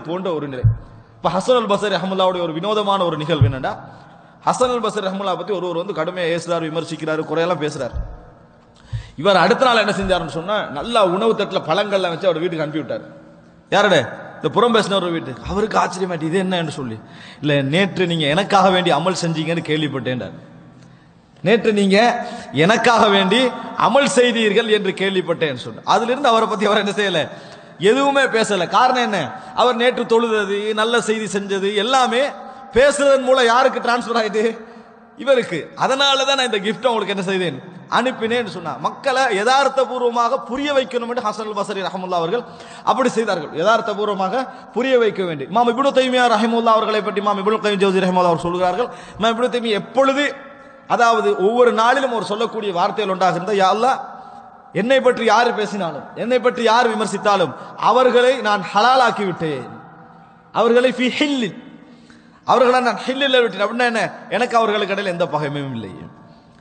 போன்ற ஒரு நிலை. இப்போ ஹசன் அல் பஸ்ரி ரஹ்மத்துல்லாஹுடைய ஒரு வினோதமான ஒரு நிகழ்வு என்னன்னா, ஹசன் அல் பஸ்ரி ரஹ்மத்துல்லாஹ் பத்தி ஒருவர் வந்து கடுமையாக ஏசுறாரு, விமர்சிக்கிறாரு, குறையெல்லாம் பேசுறாரு. இவர் அடுத்த நாள் என்ன செஞ்சாருன்னு சொன்னா, நல்லா உணவு தட்டில் பழங்கள்லாம் வச்சு அவர் வீட்டுக்கு அனுப்பி விட்டார். யாரோட? இந்த புறம் பேசினவர் வீட்டுக்கு. அவருக்கு ஆச்சரியமாட்டி, இது என்னன்னு சொல்லி, இல்ல நேற்று நீங்க எனக்காக வேண்டி அமல் செஞ்சீங்கன்னு கேள்விப்பட்டேன். நேற்று நீங்க எனக்காக வேண்டி அமல் செய்தீர்கள் என்று கேள்விப்பட்டேன் சொன்ன. அதுல இருந்து அவரை பத்தி அவர் என்ன செய்யல, எதுவுமே பேசல. காரணம் என்ன? அவர் நேற்று தொழுதது, நல்ல செய்தி செஞ்சது எல்லாமே பேசுறதன் மூலம் யாருக்கு டிரான்ஸ்பர் ஆயிட்டு? இவருக்கு. அதனாலதான் நான் இந்த கிஃப்ட் உங்களுக்கு என்ன செய்தேன், அனுப்பினேன்னு சொன்னா. மக்களை யதார்த்த பூர்வமாக புரிய வைக்கணும் என்று ஹசன் அல் பஸ்ரி ரஹ்மத்துல்லாஹி அவர்கள் அப்படி செய்தார்கள். யதார்த்த பூர்வமாக புரிய வைக்க வேண்டும். இமாம் இப்னு தைமியா ரஹ்மத்துல்லாஹி அவர்களை பற்றி இமாம் இப்னு கைம் ஜௌஸி ரஹ்மத்துல்லாஹி அவர் சொல்கிறார்கள், இமாம் இப்னு தைமியா எப்பொழுது, அதாவது ஒவ்வொரு நாளிலும் ஒரு சொல்லக்கூடிய வார்த்தைகள் ஒன்றாக இருந்தால், யா அல்லாஹ், என்னை பற்றி யார் பேசினாலும், என்னை பற்றி யார் விமர்சித்தாலும் அவர்களை நான் ஹலாலாக்கி விட்டேன், அவர்களை ஃபி ஹில்லின், அவர்களை நான் ஹில்லில் விட்டேன். அப்படின்னா என்ன? எனக்கு அவர்களுக்கு இடையில எந்த பகைமையும் இல்லை.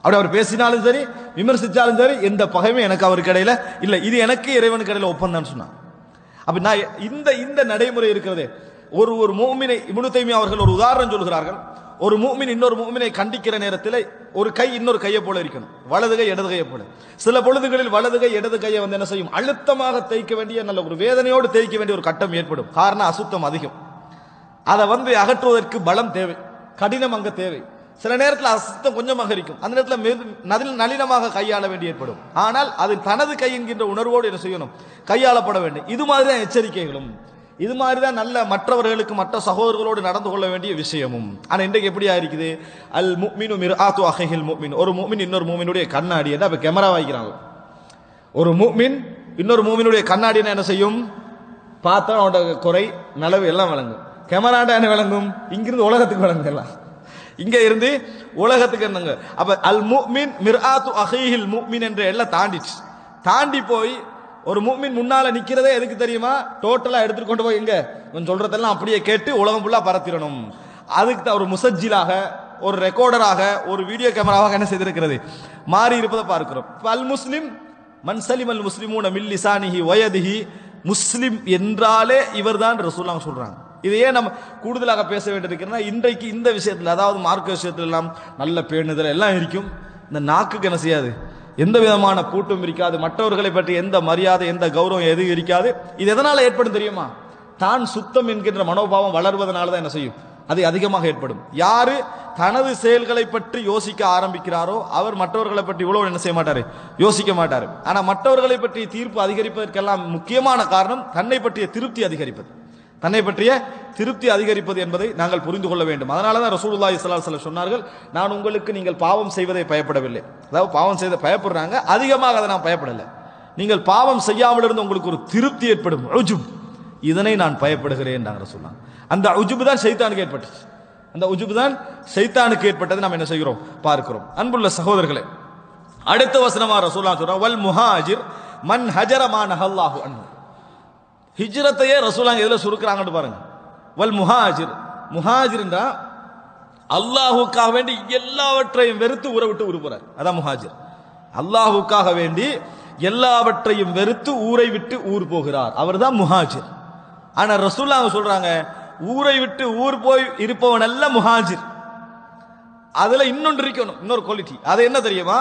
அப்படி அவர் பேசினாலும் சரி, விமர்சித்தாலும் சரி, எந்த பகைமே எனக்கு அவருக்கு இடையில இல்லை. இது எனக்கு இறைவனுக்கு இடையில ஒப்பந்தம் சொன்னான். அப்ப நான் இந்த நடைமுறை இருக்கிறதே, ஒரு மூமினை இப்னு தைமியா அவர்கள் ஒரு உதாரணம் சொல்கிறார்கள். ஒரு மூமின் இன்னொரு மூமினை கண்டிக்கிற நேரத்தில் ஒரு கை இன்னொரு கையை போல இருக்கணும், வலது கை இடது கையை போல. சில பொழுதுகளில் வலது கை இடது கையை வந்து என்ன செய்யும், அழுத்தமாக தேய்க்க வேண்டிய, நல்ல ஒரு வேதனையோடு தேய்க்க வேண்டிய ஒரு கட்டம் ஏற்படும். காரணம் அசுத்தம் அதிகம். அதை வந்து அகற்றுவதற்கு பலம் தேவை, கடினம் அங்க தேவை. சில நேரத்தில் அசுத்தம் கொஞ்சமாக இருக்கும், அந்த நேரத்தில் நளினமாக கையாள வேண்டி ஏற்படும். ஆனால் அது தனது கை என்கின்ற உணர்வோடு என்ன செய்யணும், கையாளப்பட வேண்டும். இது மாதிரி தான் எச்சரிக்கைகளும், இது மாதிரி தான் நல்ல மற்றவர்களுக்கு மற்ற சகோதரர்களோடு நடந்து கொள்ள வேண்டிய விஷயமும். ஆனா இன்றைக்கு எப்படியா இருக்குது, அல் முஃமினு மிர்ஆத்து அஹில் முஃமின், ஒரு முஃமின் இன்னொரு முஃமினுடைய கண்ணாடி என்ன, அப்ப கேமரா வைக்கிறாங்க. ஒரு முஃமின் இன்னொரு முஃமினுடைய கண்ணாடி என்ன செய்யும், பார்த்தா அவனோட குறை நலவு எல்லாம் விளங்கும். கேமராண்டா என்ன விளங்கும், இங்கிருந்து உலகத்துக்கு விளங்கும், எல்லாம் இங்க இருந்து உலகத்துக்கு என்னங்க. அப்ப அல் முஃமின் மிர்ஆத்து அஹில் முஃமின் என்ற எல்லாம் தாண்டி போய் ஒரு முஃமின் முன்னால நிக்கிறதே எதுக்கு தெரியுமா, டோட்டலா எடுத்துட்டு கொண்டு போய் எங்க கொஞ்சம் சொல்றதெல்லாம் அப்படியே கேட்டு உலகம் ஃபுல்லா பரத்திடணும். அதுக்கு தான் ஒரு முசஜ்ஜிலாக, ஒரு ரெக்கார்டராக, ஒரு வீடியோ கேமராவாக என்ன செய்திருக்கிறது, மாறி இருப்பதை பார்க்கிறோம். அல் முஸ்லிம் மன் சலிம் அல் முஸ்லிமூன மின் லிசானிஹி வயதிஹி, முஸ்லிம் என்றாலே இவர்தான் ரசூலுல்லாஹ் சொல்றாங்க. இது ஏன் நம்ம கூடுதலாக பேச வேண்டியிருக்கிறோம்னா, இன்றைக்கு இந்த விஷயத்தில், அதாவது மார்க்க விஷயத்துல எல்லாம் நல்ல பேணுதல் எல்லாம் இருக்கும், இந்த நாக்குக்கு என்ன செய்யாது, எந்த விதமான பூட்டும் இருக்காது, மற்றவர்களை பற்றி எந்த மரியாதை எந்த கௌரவம் எதுவும் இருக்காது. இது எதனால ஏற்படும் தெரியுமா, தான் சுத்தம் என்கின்ற மனோபாவம் வளர்வதனால தான் என்ன செய்யும், அது அதிகமாக ஏற்படும். யாரு தனது செயல்களை பற்றி யோசிக்க ஆரம்பிக்கிறாரோ அவர் மற்றவர்களை பற்றி இவ்வளவு என்ன செய்ய மாட்டாரு, யோசிக்க மாட்டாரு. ஆனா மற்றவர்களை பற்றி தீர்ப்பு அதிகரிப்பதற்கெல்லாம் முக்கியமான காரணம் தன்னை பற்றிய திருப்தி அதிகரிப்பது, தன்னை பற்றிய திருப்தி அதிகரிப்பது என்பதை நாங்கள் புரிந்து கொள்ள வேண்டும். அதனால தான் ரசூலுல்லாஹி ஸல்லல்லாஹு அலைஹி வஸல்லம் சொன்னார்கள், நான் உங்களுக்கு நீங்கள் பாவம் செய்வதை பயப்படவில்லை. அதாவது பாவம் செய்த பயப்படுறாங்க, அதிகமாக அதை நான் பயப்படலை. நீங்கள் பாவம் செய்யாமல் இருந்து உங்களுக்கு ஒரு திருப்தி ஏற்படும், உஜுப், இதனை நான் பயப்படுகிறேன் நாங்கள் சொன்னாங்க. அந்த உஜுப் தான் ஷைத்தானுக்கு ஏற்பட்டது, அந்த உஜுப் தான் ஷைத்தானுக்கு ஏற்பட்டது. நாம் என்ன செய்கிறோம் பார்க்கிறோம். அன்புள்ள சகோதரர்களே, அடுத்த வசனமா ரசூலுல்லாஹ் சொல்றாங்க, வல் முஹாஜிர் மன் ஹஜர மா நஹல்லாஹு அன்ஹு. ஹிஜ்ரத்தையே ரசூலுல்லாஹ் எதுல சுருக்குறாங்கன்னு பாருங்க. வல் முஹாஜிர், முஹாஜிர்னா அல்லாஹ்வுக்காக வேண்டி எல்லாவற்றையும் வெறுத்து ஊரை விட்டு ஊர் போறார், அதான் முஹாஜிர். அல்லாஹ்வுக்காக வேண்டி எல்லாவற்றையும் வெறுத்து ஊரை விட்டு ஊர் போகிறார், அவர்தான் முஹாஜிர். ஆனா ரசூலுல்லாஹ் சொல்றாங்க, ஊரை விட்டு ஊர் போய் இருப்பவன் அல்ல முஹாஜிர். அதுல இன்னொன்று இருக்கணும், இன்னொரு குவாலிட்டி. அது என்ன தெரியுமா,